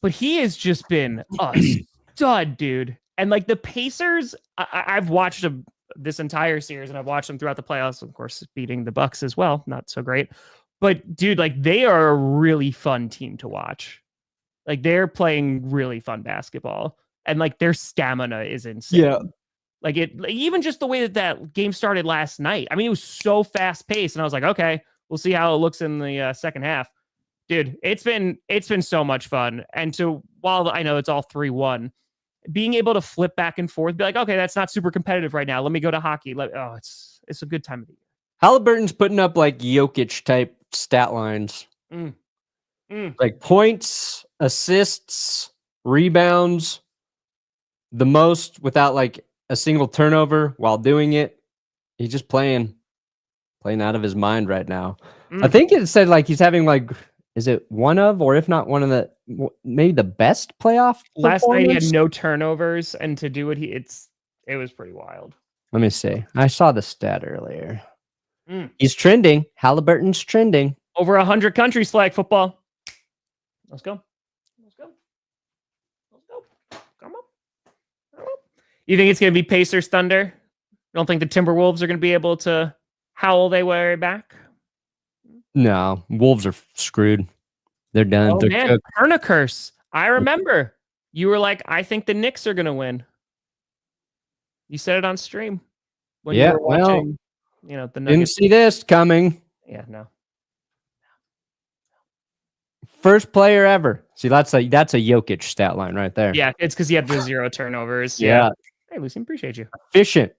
but he has just been a stud, dude. And like the Pacers, I've watched this entire series, and I've watched them throughout the playoffs. Of course, beating the Bucks as well, not so great. But dude, like they are a really fun team to watch. Like they're playing really fun basketball, and like their stamina is insane. Yeah. Like even just the way that game started last night. I mean, it was so fast paced, and I was like, okay, we'll see how it looks in the second half. Dude, it's been so much fun. And so while I know it's all 3-1, being able to flip back and forth, be like, okay, that's not super competitive right now. Let me go to hockey. It's a good time of the year. Halliburton's putting up like Jokic type stat lines. Like points, assists, rebounds, the most without like a single turnover while doing it. He's just playing out of his mind right now. I think it said like he's having like, is it one of, or if not one of the, maybe the best playoff last night? He had no turnovers, and to do it, it was pretty wild. Let me see. I saw the stat earlier. He's trending. Halliburton's trending. Over 100 countries flag football. Let's go. Come on. You think it's going to be Pacers Thunder? You don't think the Timberwolves are going to be able to howl their way back? No, Wolves are screwed. They're done. Oh, They're man. cooked. Perna curse. I remember. You were like, I think the Knicks are going to win. You said it on stream. When you were watching, the Nuggets. Didn't see this coming. Yeah, no. First player ever. See, that's a Jokic stat line right there. Yeah, it's because he had the 0 turnovers. Yeah. Hey, Lucy, appreciate you. Efficient.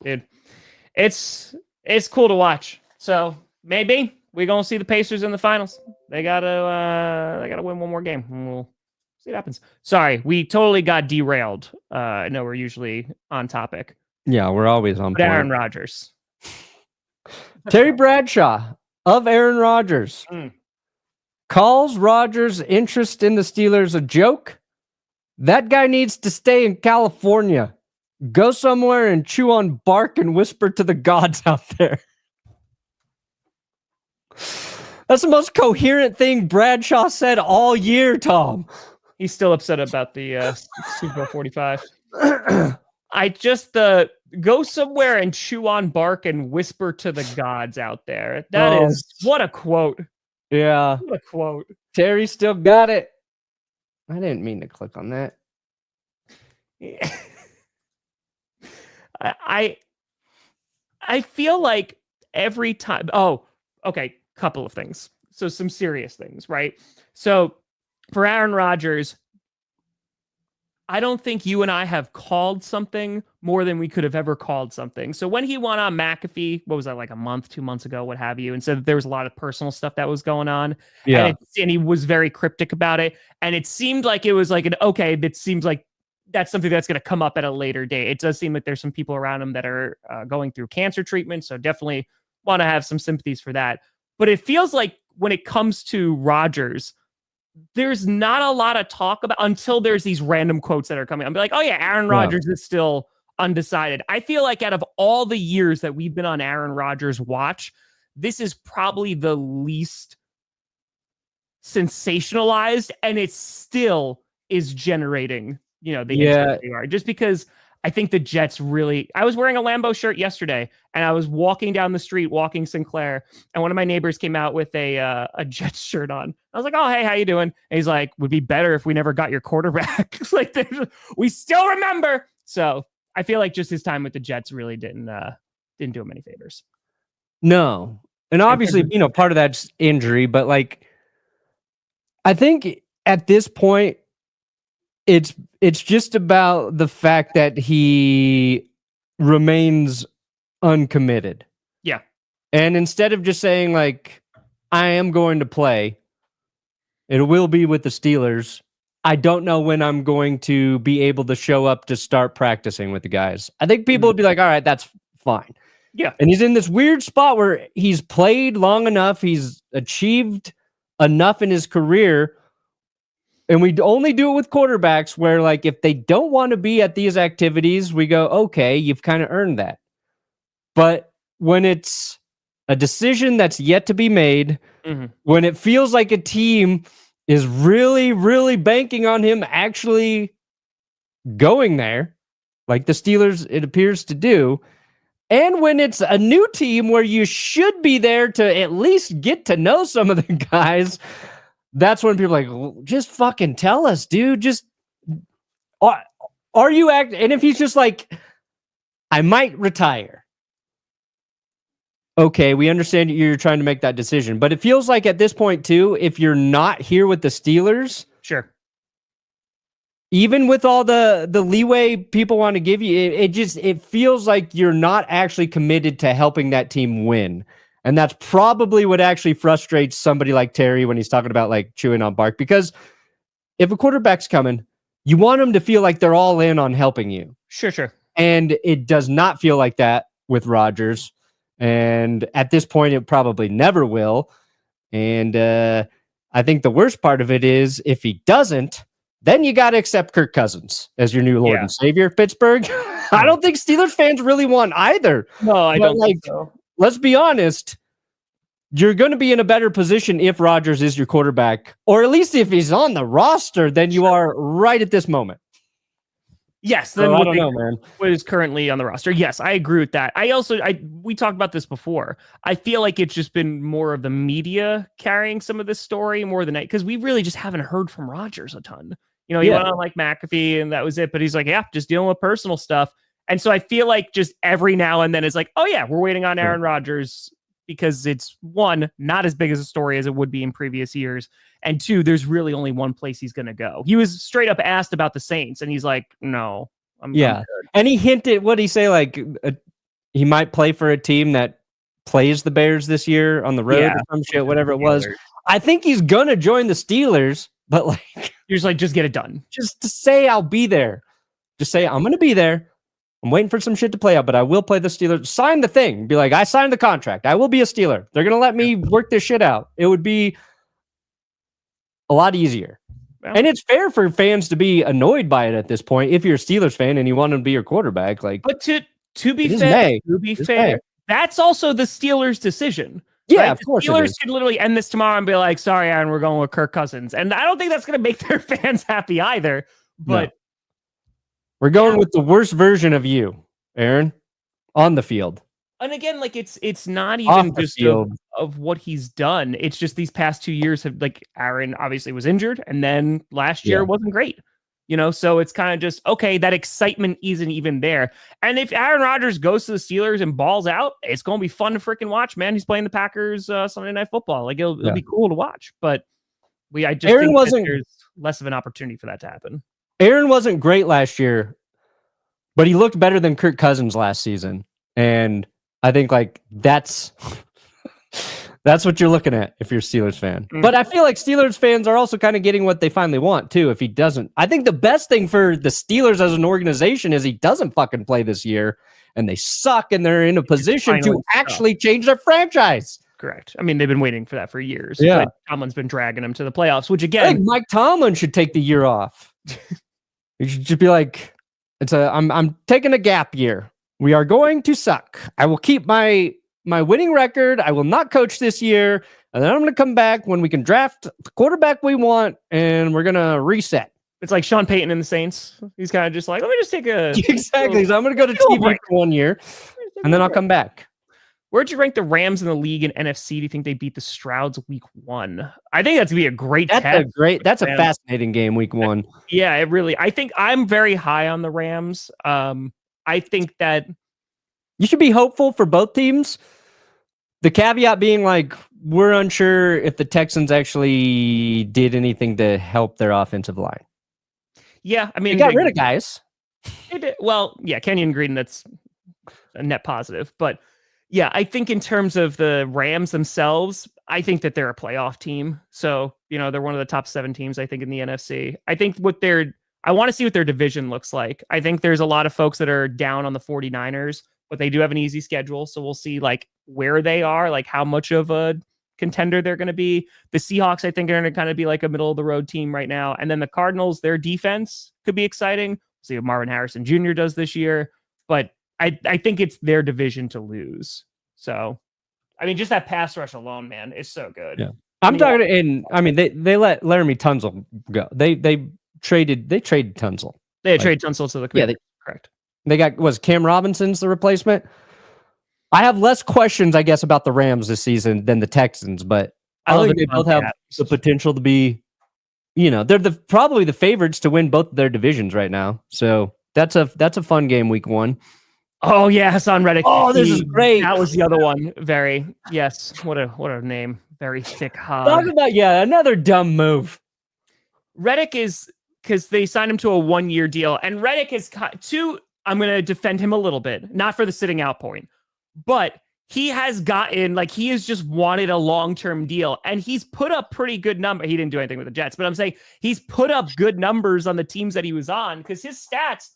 Dude, it's cool to watch. So maybe we're gonna see the Pacers in the finals. They gotta win one more game. And we'll see what happens. Sorry, we totally got derailed. I know we're usually on topic. Yeah, we're always on But point. Aaron Rodgers. Terry Bradshaw of Aaron Rodgers calls Rodgers' interest in the Steelers a joke. That guy needs to stay in California. Go somewhere and chew on bark and whisper to the gods out there. That's the most coherent thing Bradshaw said all year, Tom. He's still upset about the Super Bowl 45. Go somewhere and chew on bark and whisper to the gods out there. That is what a quote. Yeah. What a quote. Terry still got it. I didn't mean to click on that. Yeah. I feel like every time. Oh, okay. Couple of things. So some serious things, right? So for Aaron Rodgers, I don't think you and I have called something more than we could have ever called something. So when he went on McAfee, what was that, like a month, 2 months ago, what have you, and said that there was a lot of personal stuff that was going on. Yeah. And he was very cryptic about it. And it seemed like it was like that seems like that's something that's going to come up at a later date. It does seem like there's some people around him that are going through cancer treatment. So definitely want to have some sympathies for that. But it feels like when it comes to Rodgers, there's not a lot of talk about until there's these random quotes that are coming. I'm like, oh yeah, Aaron Rodgers is still undecided. I feel like out of all the years that we've been on Aaron Rodgers watch, this is probably the least sensationalized, and it still is generating, the interest they are. Just because I think the Jets really. I was wearing a Lambeau shirt yesterday, and I was walking down the street, walking Sinclair, and one of my neighbors came out with a Jets shirt on. I was like, "Oh, hey, how you doing?" And he's like, "Would be better if we never got your quarterback." Like, we still remember. So I feel like just his time with the Jets really didn't do him any favors. No, and obviously, part of that's injury, but like, I think at this point, it's just about the fact that he remains uncommitted. Yeah. And instead of just saying like, I am going to play, it will be with the Steelers. I don't know when I'm going to be able to show up to start practicing with the guys. I think people would be like, all right, that's fine. Yeah. And he's in this weird spot where he's played long enough. He's achieved enough in his career. And we only do it with quarterbacks where, like, if they don't want to be at these activities, we go, okay, you've kind of earned that. But when it's a decision that's yet to be made, when it feels like a team is really, really banking on him actually going there, like the Steelers, it appears to do. And when it's a new team where you should be there to at least get to know some of the guys, that's when people are like, well, just fucking tell us, dude. Just are you acting? And if he's just like, I might retire. Okay, we understand you're trying to make that decision, but it feels like at this point too, if you're not here with the Steelers, sure, even with all the leeway people want to give you, it feels like you're not actually committed to helping that team win. And that's probably what actually frustrates somebody like Terry when he's talking about like chewing on bark, because if a quarterback's coming, you want them to feel like they're all in on helping you. Sure. And it does not feel like that with Rodgers. And at this point, it probably never will. And I think the worst part of it is if he doesn't, then you got to accept Kirk Cousins as your new Lord and Savior of Pittsburgh. I don't think Steelers fans really want either. No, I don't think so. Let's be honest. You're going to be in a better position if Rodgers is your quarterback, or at least if he's on the roster than you are right at this moment. Yes, then I don't know, man. What is currently on the roster? Yes, I agree with that. We talked about this before. I feel like it's just been more of the media carrying some of this story more than because we really just haven't heard from Rodgers a ton. He went on like McAfee and that was it. But he's like, just dealing with personal stuff. And so I feel like just every now and then it's like, oh yeah, we're waiting on Aaron Rodgers, because it's one, not as big as a story as it would be in previous years. And two, there's really only one place he's going to go. He was straight up asked about the Saints and he's like, no, I'm good. And he hinted, what did he say? Like he might play for a team that plays the Bears this year on the road or some shit, whatever it was. I think he's going to join the Steelers, but like, you're just like, just get it done. Just to say, I'll be there. Just say, I'm going to be there. I'm waiting for some shit to play out, but I will play the Steelers. Sign the thing. Be like, I signed the contract. I will be a Steeler. They're going to let me work this shit out. It would be a lot easier. Well, and it's fair for fans to be annoyed by it at this point. If you're a Steelers fan and you want him to be your quarterback, like, but to be fair, that's also the Steelers' decision. Yeah, right? Of course. The Steelers could literally end this tomorrow and be like, sorry, Aaron, we're going with Kirk Cousins. And I don't think that's going to make their fans happy either. But we're going with the worst version of you, Aaron, on the field. And again, like it's not even just of what he's done. It's just these past 2 years have, like, Aaron obviously was injured, and then last year wasn't great. So it's kind of just, okay, that excitement isn't even there. And if Aaron Rodgers goes to the Steelers and balls out, it's going to be fun to freaking watch, man. He's playing the Packers Sunday Night Football. Like, it'll be cool to watch. But I just think that there's less of an opportunity for that to happen. Aaron wasn't great last year, but he looked better than Kirk Cousins last season. And I think like that's what you're looking at if you're a Steelers fan. Mm-hmm. But I feel like Steelers fans are also kind of getting what they finally want too. If he doesn't, I think the best thing for the Steelers as an organization is he doesn't fucking play this year and they suck and they're in a position to actually change their franchise. Correct. I mean, they've been waiting for that for years. Yeah. But Tomlin's been dragging them to the playoffs, which again, I think Mike Tomlin should take the year off. You should just be like, I'm taking a gap year. We are going to suck. I will keep my winning record. I will not coach this year. And then I'm going to come back when we can draft the quarterback we want, and we're going to reset. It's like Sean Payton and the Saints. He's kind of just like, let me just take a... Exactly. So I'm going to go to TV for 1 year, and then I'll come back. Where'd you rank the Rams in the league in NFC? Do you think they beat the Strouds week 1? I think that's going to be a great test. That's a fascinating game week 1. Yeah, it really... I think I'm very high on the Rams. I think that you should be hopeful for both teams. The caveat being like, we're unsure if the Texans actually did anything to help their offensive line. Yeah, I mean, they got rid of guys. They did. Well, yeah, Kenyon Green, that's a net positive. But yeah, I think in terms of the Rams themselves, I think that they're a playoff team. So, they're one of the top 7 teams, I think, in the NFC. I think I want to see what their division looks like. I think there's a lot of folks that are down on the 49ers, but they do have an easy schedule. So we'll see like where they are, like how much of a contender they're going to be. The Seahawks, I think, are going to kind of be like a middle of the road team right now. And then the Cardinals, their defense could be exciting. We'll see what Marvin Harrison Jr. does this year. But I think it's their division to lose. So, I mean, just that pass rush alone, man, is so good. Yeah. I'm talking, and I mean, they let Laramie Tunsil go. They traded Tunsil. They traded Tunsil to the Commanders. Yeah, correct. They got, was Cam Robinson's the replacement? I have less questions, I guess, about the Rams this season than the Texans, but I think they both have the potential to be, they're probably the favorites to win both of their divisions right now. So that's a fun game, week 1. Oh yeah, Hassan Reddick. Oh, this is great. That was the other one. Yes. What a name. Very thick hog. Talk about another dumb move. Reddick is, because they signed him to a 1-year deal, and Reddick is I'm going to defend him a little bit, not for the sitting out point, but he has gotten, he has just wanted a long-term deal, and he's put up pretty good numbers. He didn't do anything with the Jets, but I'm saying he's put up good numbers on the teams that he was on, because his stats,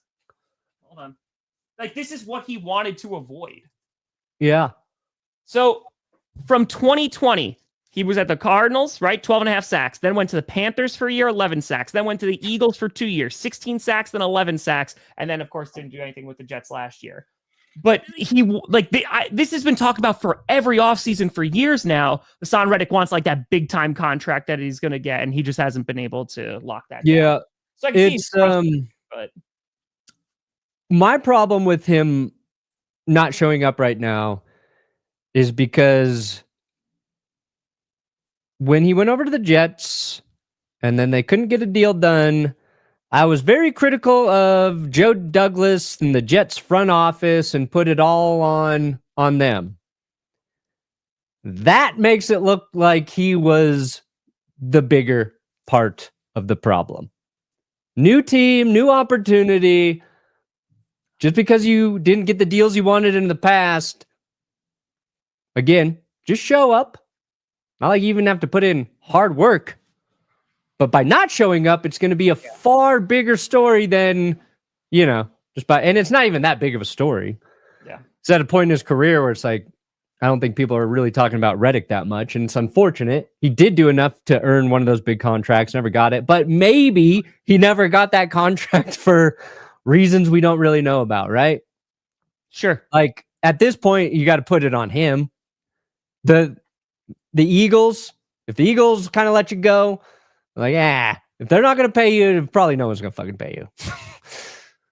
hold on, this is what he wanted to avoid. Yeah. So from 2020, he was at the Cardinals, right? 12.5 sacks. Then went to the Panthers for a year, 11 sacks. Then went to the Eagles for 2 years, 16 sacks, then 11 sacks. And then, of course, didn't do anything with the Jets last year. But this has been talked about for every offseason for years now. Hassan Reddick wants that big time contract that he's going to get, and he just hasn't been able to lock that down. So I can see but my problem with him not showing up right now is because when he went over to the Jets and then they couldn't get a deal done, I was very critical of Joe Douglas and the Jets front office and put it all on them. That makes it look like he was the bigger part of the problem. New team, new opportunity. Just because you didn't get the deals you wanted in the past, again, just show up. Not like you even have to put in hard work. But by not showing up, it's going to be a far bigger story than, and it's not even that big of a story. Yeah. It's at a point in his career where it's I don't think people are really talking about Reddick that much. And it's unfortunate. He did do enough to earn one of those big contracts, never got it. But maybe he never got that contract for reasons we don't really know about, right? Sure. At this point, you got to put it on him. The Eagles, if the Eagles kind of let you go, if they're not going to pay you, probably no one's going to fucking pay you.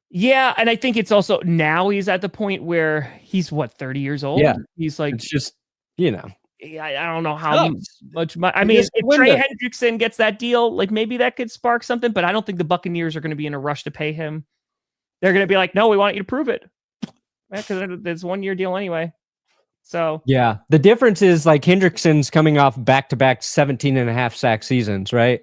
Yeah, and I think it's also now he's at the point where he's 30 years old? Yeah. He's it's just, I don't know how much. I mean, if Trey Hendrickson gets that deal, maybe that could spark something, but I don't think the Buccaneers are going to be in a rush to pay him. They're going to be no, we want you to prove it. Because it's 1-year deal anyway. So yeah, the difference is Hendrickson's coming off back-to-back 17.5 sack seasons, right?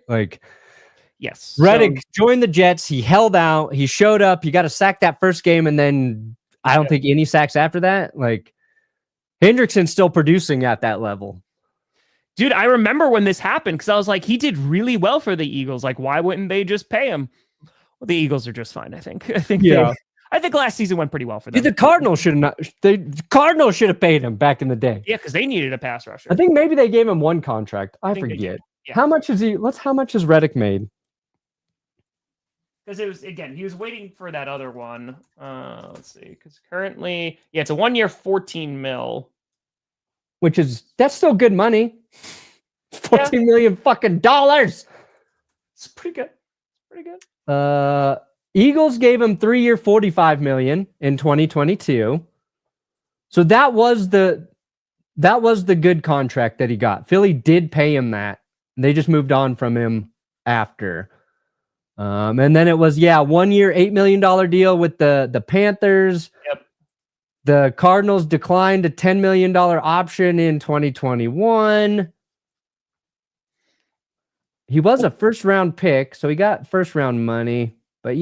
Yes. Reddick joined the Jets. He held out. He showed up. He got a sack that first game, and then I don't think any sacks after that. Hendrickson's still producing at that level. Dude, I remember when this happened because I was he did really well for the Eagles. Why wouldn't they just pay him? Well, the Eagles are just fine, I think. I think last season went pretty well for them. The Cardinals should have not. The Cardinals should have paid him back in the day. Yeah, because they needed a pass rusher. I think maybe they gave him one contract. I forget. Yeah. How much is he? How much has Reddick made? Because it was he was waiting for that other one. Let's see. Because currently, it's a 1-year, $14 million. That's still good money. $14 million fucking dollars. It's pretty good. Eagles gave him 3-year, $45 million in 2022. So that was the good contract that he got. Philly did pay him that. They just moved on from him after. And then it was 1 year, $8 million deal with the Panthers. Yep. The Cardinals declined a $10 million option in 2021. He was a first round pick, so he got first round money. But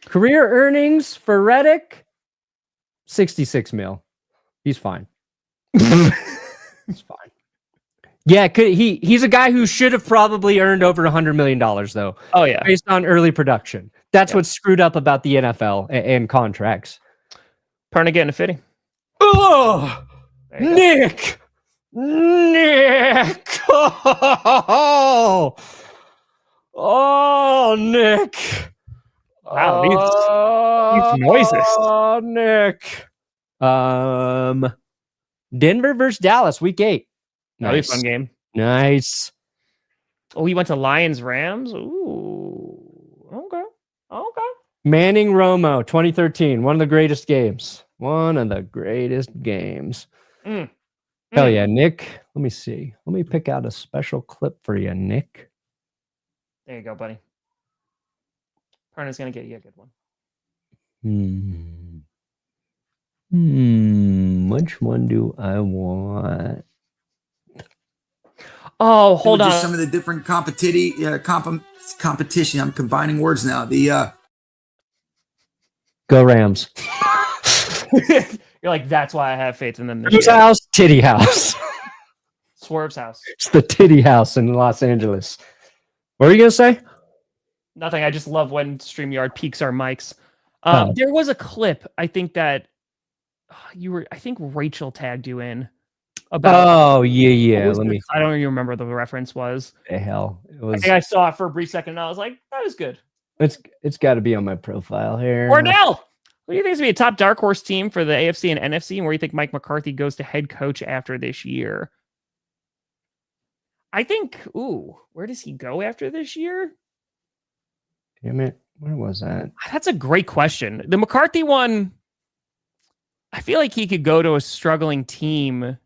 career earnings for Reddick, $66 million. He's fine. He's fine. Yeah, he's a guy who should have probably earned over $100 million, though. Oh, yeah. Based on early production. That's what's screwed up about the NFL and contracts. Perna getting a fitting. Oh, Nick! Nick! Oh, Nick! Wow, these noises. Oh, Nick! Denver versus Dallas, week 8. That'll be a fun game. Nice. Oh, he went to Lions Rams. Ooh. Okay. Manning Romo, 2013, one of the greatest games. One of the greatest games. Hell yeah, Nick. Let me see. Let me pick out a special clip for you, Nick. There you go, buddy. Perna's gonna get you a good one. Which one do I want? Oh, hold on. Just some of the different competition. I'm combining words now. Go Rams. You're like, that's why I have faith in them. Whose house? Titty house. Swerve's house. It's the Titty house in Los Angeles. What are you gonna say? Nothing. I just love when StreamYard peaks our mics. Oh. There was a clip, I think that I think Rachel tagged you in about. Oh, yeah. I don't even remember what the reference was. The hell. It was. I think I saw it for a brief second and I was like, that was good. It's got to be on my profile here. Cornell! What do you think is going to be a top dark horse team for the AFC and NFC? And where do you think Mike McCarthy goes to head coach after this year? I think, where does he go after this year? Damn it. Where was that? That's a great question. The McCarthy one, I feel like he could go to a struggling team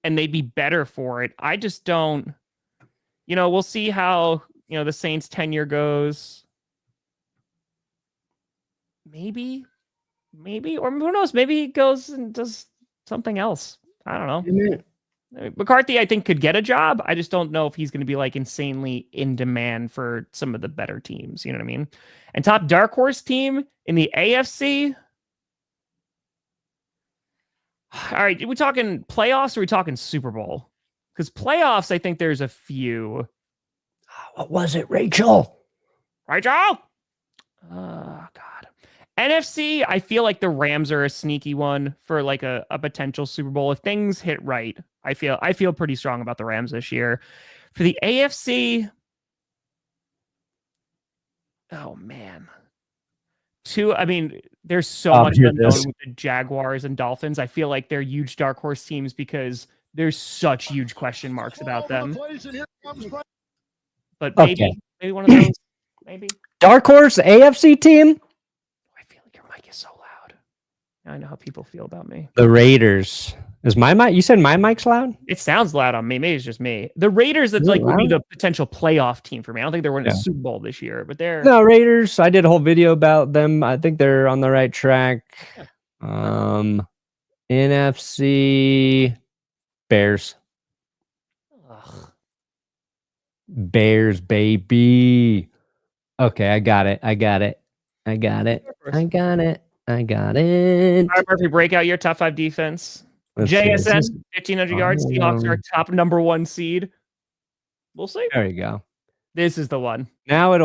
and they'd be better for it. I just don't, we'll see how, the Saints' tenure goes. Maybe, or who knows? Maybe he goes and does something else. I don't know. McCarthy, I think, could get a job. I just don't know if he's going to be like insanely in demand for some of the better teams. You know what I mean? And top dark horse team in the AFC. All right, are we talking playoffs or are we talking Super Bowl? Because playoffs, I think there's a few. What was it, Rachel? Rachel? Oh, God. NFC, I feel like the Rams are a sneaky one for like a potential Super Bowl. If things hit right, I feel pretty strong about the Rams this year. For the AFC, oh man. There's so much unknown with the Jaguars and Dolphins. I feel like they're huge dark horse teams because there's such huge question marks about them. But maybe one of those, maybe. Dark horse AFC team? Is so loud. I know how people feel about me. The Raiders. Is my mic? You said my mic's loud? It sounds loud on me. Maybe it's just me. The Raiders, would be the potential playoff team for me. I don't think they're winning a Super Bowl this year, but they're Raiders. I did a whole video about them. I think they're on the right track. NFC Bears. Ugh. Bears, baby. Okay, I got it. All right, Murphy, breakout year, top 5 defense. JSN, 1,500 yards. Seahawks are top number 1 seed. We'll see. There you go. This is the one. Now it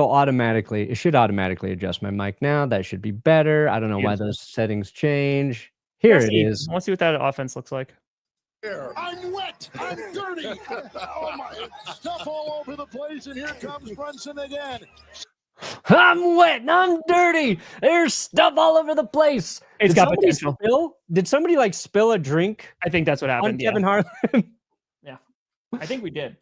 should automatically adjust my mic now. That should be better. I don't know why those settings change. Here it is. I want to see what that offense looks like. I'm wet. I'm dirty. Oh my, stuff all over the place, and here comes Brunson again. I'm wet and I'm dirty. There's stuff all over the place. It's got potential. Did somebody spill a drink? I think that's what happened. Kevin Harlan. Yeah, I think we did.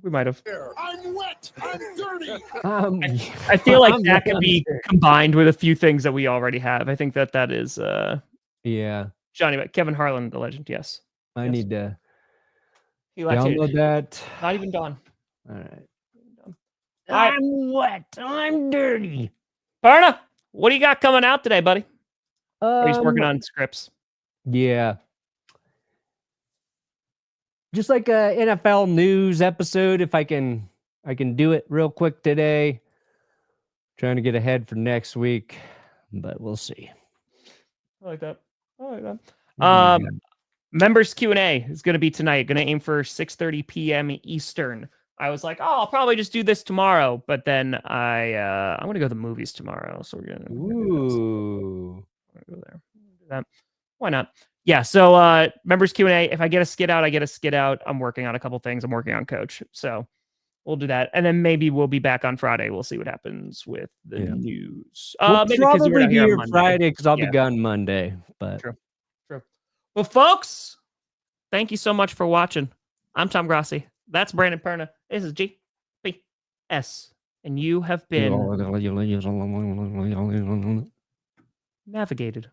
We might have. I'm wet. I'm dirty. I feel like that could be combined with a few things that we already have. I think that is. Johnny, Kevin Harlan, the legend. Yes. I need to download that. Not even done. All right. I'm wet. I'm dirty. Perna, what do you got coming out today, buddy? He's working on scripts. Yeah. Just like a NFL news episode, if I can do it real quick today. Trying to get ahead for next week, but we'll see. I like that. Members Q&A is going to be tonight. Going to aim for 6:30 p.m. Eastern. I was like, I'll probably just do this tomorrow, but then I'm going to go to the movies tomorrow, so we're going to go there. Why not? Yeah, so members Q&A, if I get a skit out, I get a skit out. I'm working on a couple things. I'm working on Coach, so we'll do that. And then maybe we'll be back on Friday. We'll see what happens with the news. We'll probably be here Friday because I'll be gone Monday. But True. Well, folks, thank you so much for watching. I'm Tom Grossi. That's Brandon Perna. This is GPS. and you have been navigated.